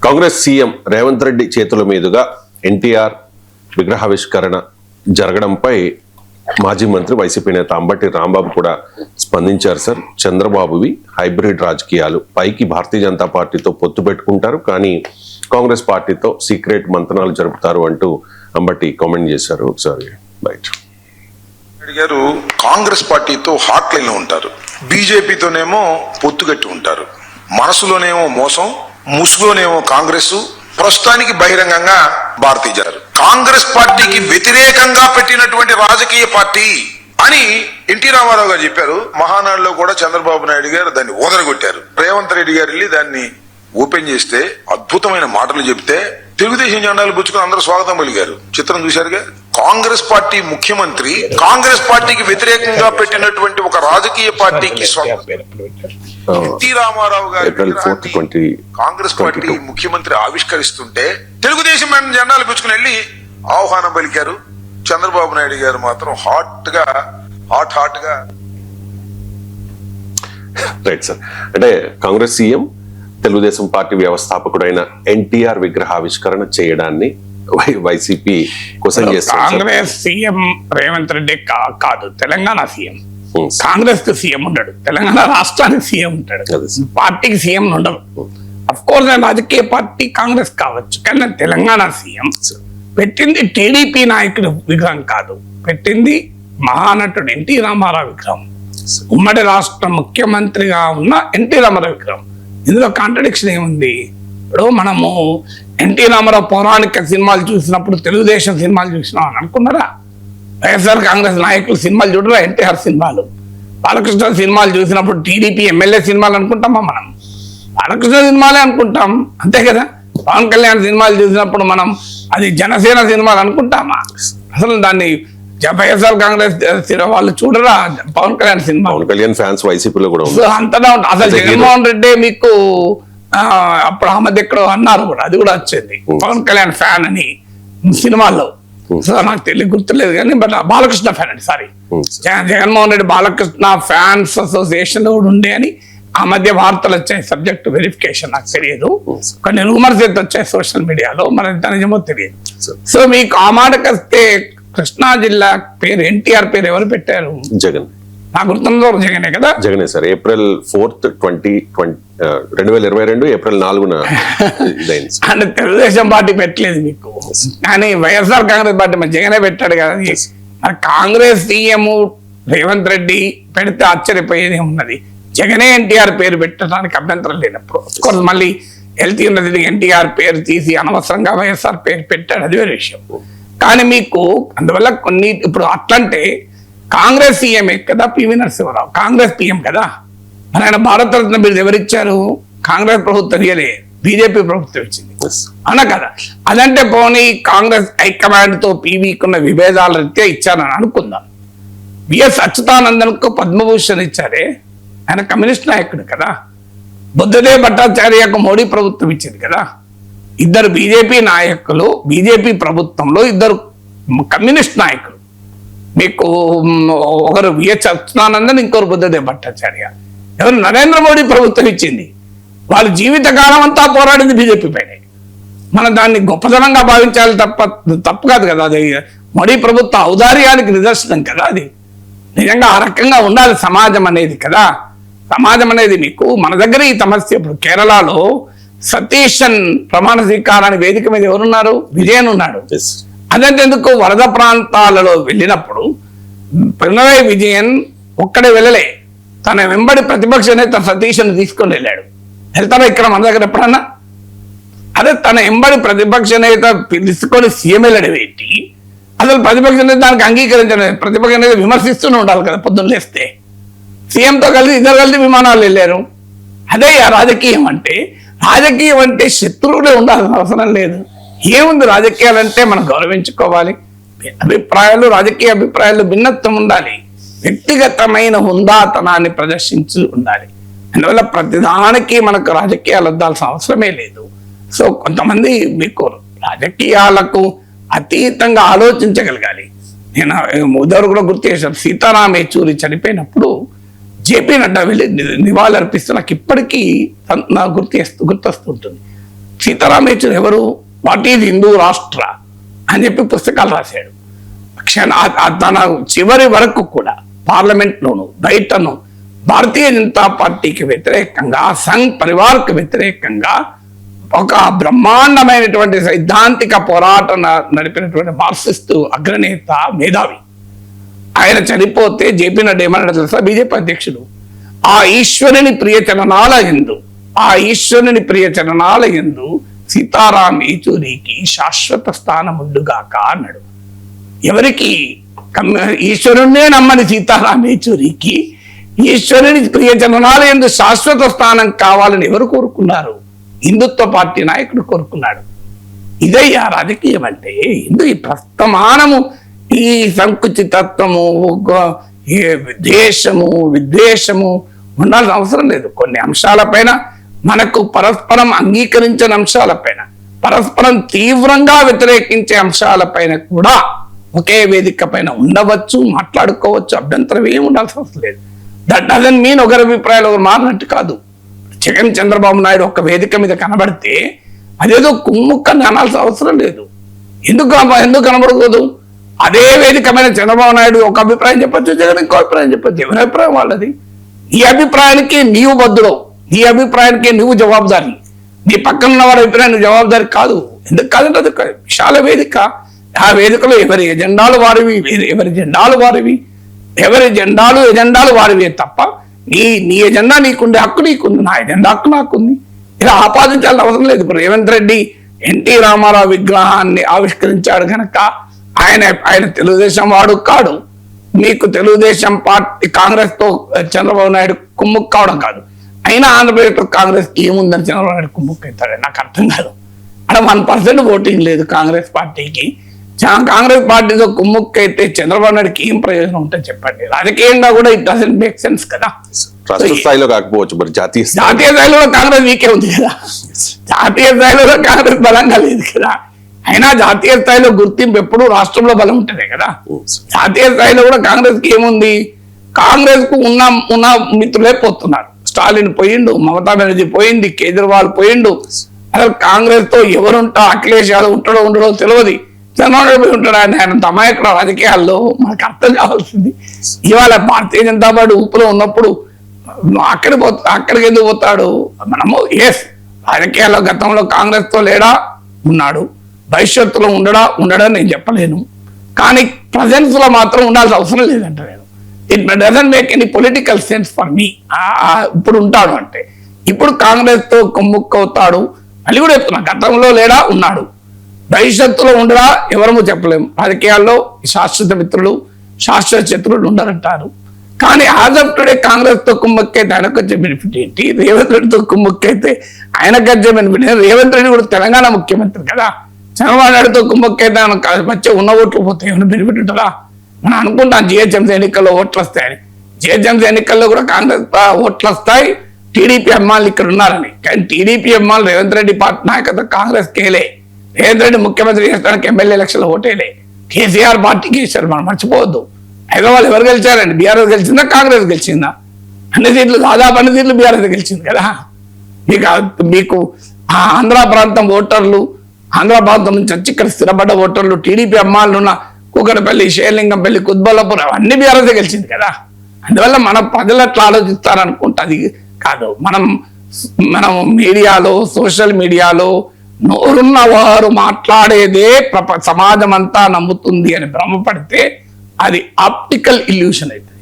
Congress CM Revanth Reddy చేతుల మీదుగా ఎన్టీఆర్ విగ్రహావిష్కరణ జరగడంపై మాజీ మంత్రి వైసీపీ నేత అంబటి రాంబాబు కూడా స్పందించారు. సార్, చంద్రబాబువి హైబ్రిడ్ రాజకీయాలు, పైకి భారతీయ జనతా పార్టీతో పొత్తు పెట్టుకుంటారు, కానీ కాంగ్రెస్ పార్టీతో సీక్రెట్ మంతనాలు జరుపుతారు అంటూ అంబటి కామెంట్ చేశారు. ఒకసారి రైట్ గారు కాంగ్రెస్ పార్టీతో హాట్ లైన్ లో ఉంటారు, బీజేపీతోనేమో పొత్తుగట్టి ఉంటారు. మనసులోనేమో మోసం, ముసుగులోనేమో కాంగ్రెస్, ప్రస్తుతానికి బహిరంగంగా భారతీయ జనతా కాంగ్రెస్ పార్టీకి వ్యతిరేకంగా పెట్టినటువంటి రాజకీయ పార్టీ అని ఎన్టీ రామారావు గారు చెప్పారు. మహానాడులో కూడా చంద్రబాబు నాయుడు గారు దాన్ని ఓదరగొట్టారు. రేవంత్ రెడ్డి గారు వెళ్ళి దాన్ని ఓపెన్ చేస్తే అద్భుతమైన మాటలు చెబితే తెలుగుదేశం జెండాలు పుచ్చుకుని అందరూ స్వాగతం పలికారు. చిత్రం చూశారుగా. కాంగ్రెస్ పార్టీ ముఖ్యమంత్రి కాంగ్రెస్ పార్టీకి వ్యతిరేకంగా పెట్టినటువంటి ఒక రాజకీయ పార్టీకి ఎన్టీ రామారావు గారు కాంగ్రెస్ పార్టీ ముఖ్యమంత్రి ఆవిష్కరిస్తుంటే తెలుగుదేశం జెండాలు పుచ్చుకుని వెళ్ళి ఆహ్వానం పలికారు. చంద్రబాబు నాయుడు గారు మాత్రం హాట్ గా రైట్ సార్. అంటే కాంగ్రెస్ సీఎం తెలుగుదేశం పార్టీ వ్యవస్థాపకుడైన ఎన్టీఆర్ విగ్రహావిష్కరణ చేయడాన్ని వైసీపీ కోసం చేస్తారు. కాంగ్రెస్ సీఎం రేవంత్ రెడ్డి కాదు, తెలంగాణ సీఎం. కాంగ్రెస్ కు సీఎం ఉంటాడు, తెలంగాణ రాష్ట్రానికి సీఎం ఉంటాడు, పార్టీకి సీఎం ఉండదు. అఫ్ కోర్స్ రాజకీయ పార్టీ కాంగ్రెస్ కావచ్చు, కానీ తెలంగాణ సీఎం పెట్టింది టీడీపీ నాయకుడు విగ్రహం కాదు, పెట్టింది మహానటుడు ఎన్టీ రామారావు విగ్రహం. ఉమ్మడి రాష్ట్ర ముఖ్యమంత్రిగా ఉన్న ఎన్టీ రామారావు విగ్రహం. ఇందులో కాంట్రడిక్షన్ ఏముంది? ఇప్పుడు మనము ఎన్టీ రామారావు పౌరాణిక సినిమాలు చూసినప్పుడు తెలుగుదేశం సినిమాలు చూసినాం అని అనుకున్నారా? వైఎస్ఆర్ కాంగ్రెస్ నాయకులు సినిమాలు చూడరా? ఎన్టీఆర్ సినిమాలు, బాలకృష్ణ సినిమాలు చూసినప్పుడు టీడీపీ ఎమ్మెల్యే సినిమాలు అనుకుంటామా? మనం బాలకృష్ణ సినిమాలే అనుకుంటాం, అంతే కదా. పవన్ కళ్యాణ్ సినిమాలు చూసినప్పుడు మనం అది జనసేన సినిమాలు అనుకుంటామా? అసలు దాన్ని వైఎస్ఆర్ కాంగ్రెస్ వాళ్ళు చూడరా పవన్ కళ్యాణ్ సినిమా? పవన్ కళ్యాణ్ ఫ్యాన్స్ వైసీపీలో కూడా అంతటా ఉంటుంది. అసలు జగన్మోహన్ రెడ్డి మీకు అప్పుడు ఆ మధ్య ఎక్కడో అన్నారు కూడా, అది కూడా వచ్చింది పవన్ కళ్యాణ్ ఫ్యాన్ అని సినిమాల్లో. సో నాకు తెలియ గుర్తులేదు, కానీ బట్ బాలకృష్ణ ఫ్యాన్ అండి, sorry, Jaganmohan Reddy Balakrishna fans association కూడా ఉండే అని ఆ మధ్య వార్తలు వచ్చాయి. సబ్జెక్ట్ వెరిఫికేషన్ నాకు తెలియదు, కొన్ని రూమర్స్ అయితే వచ్చాయి సోషల్ మీడియాలో, మరి ఎంత నిజమో తెలియదు. సో మీకు ఆ మాటకి వస్తే కృష్ణా జిల్లా పేరు ఎన్టీఆర్ పేరు ఎవరు పెట్టారు? జగన్. నాకు గుర్తున్న జగనే కదా. జగనే సార్. April 4th, 2022 April 4న అంటే తెలుగుదేశం పార్టీ పెట్టలేదు మీకు, కానీ వైఎస్ఆర్ కాంగ్రెస్ పార్టీ మరి జగనే పెట్టాడు కదా. మరి కాంగ్రెస్ సీఎం రేవంత్ రెడ్డి పెడితే ఆశ్చర్యపోయేది ఉన్నది. జగనే ఎన్టీఆర్ పేరు పెట్టడానికి అభ్యంతరం లేనప్పుడు కోర్స్ మళ్ళీ హెల్త్ ఉన్నది ఎన్టీఆర్ పేరు తీసి అనవసరంగా వైఎస్ఆర్ పేరు పెట్టాడు, అది వేరే విషయం. కానీ మీకు అందువల్ల కొన్ని ఇప్పుడు అట్లంటే కాంగ్రెస్ సీఎం కదా పివి నరసింహారావు, కాంగ్రెస్ పిఎం కదా. మరి ఆయన భారతరత్న బిరుదు ఎవరిచ్చారు? కాంగ్రెస్ ప్రభుత్వం ఇయ్యలే, బీజేపీ ప్రభుత్వం ఇచ్చింది అన్న కదా. అదంటే పోనీ కాంగ్రెస్ హైకమాండ్ తో పీవీకున్న విభేదాల రీత్యా ఇచ్చారని అనుకుందాం. విఎస్ అచ్యుతానందన్ కు పద్మభూషణ్ ఇచ్చారే, ఆయన కమ్యూనిస్ట్ నాయకుడు కదా. బుద్ధదేవ్ భట్టాచార్యకు మోడీ ప్రభుత్వం ఇచ్చింది కదా. ఇద్దరు బీజేపీ నాయకులు, బీజేపీ ప్రభుత్వంలో ఇద్దరు కమ్యూనిస్ట్ నాయకులు, మీకు ఒకరు విఎస్ అచ్యుతానందన్, ఇంకొకరు బుద్ధదేవ్ భట్టాచార్య. ఎవరు? నరేంద్ర మోడీ ప్రభుత్వం ఇచ్చింది. వాళ్ళ జీవితకాలం అంతా పోరాడింది బీజేపీ పైనే. మనం దాన్ని గొప్పతనంగా భావించాలి తప్పు కాదు కదా. అది మోడీ ప్రభుత్వ ఔదార్యానికి నిదర్శనం కదా. అది నిజంగా ఆ రకంగా ఉండాలి సమాజం అనేది కదా. సమాజం అనేది మీకు మన దగ్గర ఈ సమస్య. ఇప్పుడు కేరళలో సతీషన్ ప్రమాణ స్వీకారానికి వేదిక మీద ఎవరున్నారు? విజయన్ ఉన్నాడు. అదంటే ఎందుకు? వరద ప్రాంతాలలో వెళ్ళినప్పుడు పినరయి విజయన్ ఒక్కడే వెళ్ళలే, తన వెంబడి ప్రతిపక్ష నేత సతీష్ను తీసుకొని వెళ్ళాడు. వెళ్తారా ఇక్కడ మన దగ్గర ఎప్పుడన్నా? అదే తన వెంబడి ప్రతిపక్ష నేత తీసుకొని సీఎం వెళ్ళడం ఏంటి? అసలు ప్రతిపక్ష నేత దానికి అంగీకరించలేదు. ప్రతిపక్ష నేత విమర్శిస్తూనే ఉండాలి కదా. పొద్దున్న లేస్తే సీఎంతో కలిసి ఇద్దరు కలిసి విమానాలు వెళ్ళారు. అదే రాజకీయం అంటే. రాజకీయం అంటే శత్రువులే ఉండాల్సిన అవసరం లేదు. ఏముంది? రాజకీయాలంటే మనం గౌరవించుకోవాలి. అభిప్రాయాలు, రాజకీయ అభిప్రాయాలు భిన్నత్వం ఉండాలి. వ్యక్తిగతమైన హుందాతనాన్ని ప్రదర్శించి ఉండాలి. అందువల్ల ప్రతిదానికి మనకు రాజకీయాలు వద్దాల్సిన అవసరమే లేదు. సో కొంతమంది మీకు రాజకీయాలకు అతీతంగా ఆలోచించగలగాలి. నేను ఉదరు కూడా గుర్తు చేశాను. సీతారాం యేచూరి చనిపోయినప్పుడు జేపీ నడ్డా వెళ్ళి నివాళులు అర్పిస్తూ నాకు ఇప్పటికీ నాకు గుర్తొస్తుంటుంది. సీతారాం యేచూరి ఎవరు? వాట్ ఈజ్ హిందూ రాష్ట్ర అని చెప్పి పుస్తకాలు రాశాడు. తన చివరి వరకు కూడా పార్లమెంట్లోను బయటను భారతీయ జనతా పార్టీకి వ్యతిరేకంగా, సంఘ్ పరివార్కి వ్యతిరేకంగా ఒక బ్రహ్మాండమైనటువంటి సైద్ధాంతిక పోరాటం నడిపినటువంటి మార్క్సిస్ట్ అగ్రనేత, మేధావి. ఆయన చనిపోతే జేపీ నడ్డా ఏమన్నాడు తెలుసా? బీజేపీ అధ్యక్షుడు, ఆ ఈశ్వరుని ప్రియ చరణాల యందు సీతారాం యేచూరికి శాశ్వత స్థానం ఉండుగాక అన్నాడు. ఎవరికి? ఈశ్వరుణ్ణే నమ్మని సీతారాం యేచూరికి ఈశ్వరుని ప్రియ చరణాల యందు శాశ్వత స్థానం కావాలని ఎవరు కోరుకున్నారు? హిందుత్వ పార్టీ నాయకుడు కోరుకున్నాడు. ఇదయ్యా రాజకీయం అంటే. ఈ ప్రస్తమానము ఈ సంకుచితత్వము, విద్వేషము ఉండాల్సిన అవసరం లేదు. కొన్ని అంశాలపైన మనకు పరస్పరం అంగీకరించిన అంశాలపైన, పరస్పరం తీవ్రంగా వ్యతిరేకించే అంశాలపైన కూడా ఒకే వేదిక పైన ఉండవచ్చు, మాట్లాడుకోవచ్చు. అభ్యంతరం ఏమి ఉండాల్సిన అవసరం లేదు. దట్ డజంట్ మీన్ ఒకరి అభిప్రాయాలు ఒకరు మారినట్టు కాదు. జగన్, చంద్రబాబు నాయుడు ఒక వేదిక మీద కనబడితే అదేదో కుమ్ముక్కని అనాల్సిన అవసరం లేదు. ఎందుకు కనబడకూడదు? అదే వేదిక మీద చంద్రబాబు నాయుడు ఒక అభిప్రాయం చెప్పొచ్చు, జగన్ ఇంకో అభిప్రాయం చెప్పొచ్చు. ఎవరి అభిప్రాయం వాళ్ళది. ఈ అభిప్రాయానికి నీవు బద్దుడవు, నీ అభిప్రాయానికి నువ్వు జవాబుదారి. నీ పక్కన ఉన్న వారి అభిప్రాయం నువ్వు జవాబుదారి కాదు. ఎందుకు కాదంటే అది విశాల వేదిక. ఆ వేదికలో ఎవరి ఎజెండాలు వారివి తప్ప నీ ఎజెండా నీకుండే హక్కు నీకుంది, నా ఎజెండా హక్కు నాకుంది. ఇలా ఆపాదించాల్సిన అవసరం లేదు. ఇప్పుడు రేవంత్ రెడ్డి ఎన్టీ రామారావు విగ్రహాన్ని ఆవిష్కరించాడు కనుక ఆయన తెలుగుదేశం వాడు కాడు. మీకు తెలుగుదేశం పార్టీ కాంగ్రెస్ తో చంద్రబాబు నాయుడు కుమ్ముక్కు కావడం కాదు. అయినా ఆంధ్రప్రదేశ్ కాంగ్రెస్ కి ఏముందని చంద్రబాబు నాయుడు కుమ్ముక్కు అవుతాడు? నాకు అర్థం కాదు. అక్కడ 1% ఓటింగ్ లేదు కాంగ్రెస్ పార్టీకి. కాంగ్రెస్ పార్టీతో కుమ్ముక్కు అయితే చంద్రబాబు నాయుడుకి ఏం ప్రయోజనం ఉంటుంది చెప్పండి? రాజకీయంగా కూడా ఇట్ డజంట్ మేక్ సెన్స్ కదా. రాష్ట్ర స్థాయిలో కాకపోవచ్చు, మరి జాతీయ స్థాయిలో కాంగ్రెస్ వీకే ఉంది కదా. జాతీయ స్థాయిలో కాంగ్రెస్ బలంగా లేదు కదా. అయినా జాతీయ స్థాయిలో గుర్తింపు ఎప్పుడు రాష్ట్రంలో బలం ఉంటదే కదా. జాతీయ స్థాయిలో కూడా కాంగ్రెస్ కి ఏముంది? కాంగ్రెస్ కు ఉన్న మిత్రులే పోతున్నారు. స్టాలిన్ పోయిండు, మమతా బెనర్జీ పోయింది, కేజ్రీవాల్ పోయిండు. అసలు కాంగ్రెస్ తో ఎవరుంటా, అఖిలేష్ యాదవ్ ఉండడో తెలియదు. చంద్రబాబు నాయుడు ఉంటాడు. ఆయన తమాయకుడు రాజకీయాల్లో మనకు అర్థం కావాల్సింది. ఇవాళ భారతీయ జనతా పార్టీ ఊపులో ఉన్నప్పుడు అక్కడికి ఎందుకు పోతాడు? మనము రాజకీయాల్లో గతంలో కాంగ్రెస్ తో లేడా? ఉన్నాడు. భవిష్యత్తులో ఉండడా నేను చెప్పలేను. కానీ ప్రజెన్స్ లో మాత్రం ఉండాల్సిన అవసరం లేదంట నేను. It doesn't make any political sense for me. ఇప్పుడు ఉంటాడు అంటే ఇప్పుడు కాంగ్రెస్ తో కుమ్ముక్కు అవుతాడు. మళ్ళీ కూడా చెప్తున్నా, గతంలో లేడా? ఉన్నాడు. భవిష్యత్తులో ఉండడా? ఎవరము చెప్పలేము. రాజకీయాల్లో శాశ్వత మిత్రులు, శాశ్వత శత్రువులు ఉండరంటారు. కానీ యాజ్ ఆఫ్ టుడే కాంగ్రెస్ తో కుమ్మక్కైతే ఆయనకు వచ్చే బెనిఫిట్ ఏంటి? రేవంత్ రెడ్డితో కుమ్మక్కైతే ఆయనకు వచ్చే బెనిఫిట్. రేవంత్ రెడ్డి కూడా తెలంగాణ ముఖ్యమంత్రి కదా. చంద్రబాబు నాయుడుతో కుమ్మక్కైతే వచ్చే ఉన్న ఓట్లు పోతాయి, ఏమైనా బెనిఫిట్ ఉంటుందా? మనం అనుకుంటాం జిహెచ్ఎంసీ ఎన్నికల్లో ఓట్లు వస్తాయని. జిహెచ్ఎంసీ ఎన్నికల్లో కూడా కాంగ్రెస్ ఓట్లు వస్తాయి, టీడీపీ అమ్మాయిలు ఇక్కడ ఉన్నారని. కానీ టీడీపీ అమ్మాయిలు రేవంత్ రెడ్డి పార్టీ నాయకత్వం కాంగ్రెస్ కేలే. రేవంత్ రెడ్డి ముఖ్యమంత్రి చేస్తానికి ఎమ్మెల్యే ఎలక్షన్లో ఓటేలే. కేసీఆర్ పార్టీకి వేశారు, మనం మర్చిపోవద్దు. హైదరాబాద్ ఎవరు గెలిచారండి? బీఆర్ఎస్ గెలిచిందా, కాంగ్రెస్ గెలిచిందా? అన్ని సీట్లు, దాదాపు అన్ని సీట్లు బీఆర్ఎస్ గెలిచింది కదా. మీకు ఆంధ్ర ప్రాంతం ఓటర్లు, ఆంధ్ర ప్రాంతం నుంచి వచ్చి ఇక్కడ స్థిరపడ్డ ఓటర్లు, టీడీపీ అమ్మాయిలు ఉన్న కూకటపల్లి, షేర్లింగంపల్లి, కుత్బల్లాపూర్ అవన్నీ బీఆర్ఎస్ గెలిచింది కదా. అందువల్ల మన ప్రజలు అట్లా ఆలోచిస్తారనుకుంటా. అది కాదు. మనం మీడియాలో, సోషల్ మీడియాలో నోరున్న వారు మాట్లాడేదే సమాజం అంతా నమ్ముతుంది అని భ్రమపడితే అది ఆప్టికల్ ఇల్యూషన్ అయితే.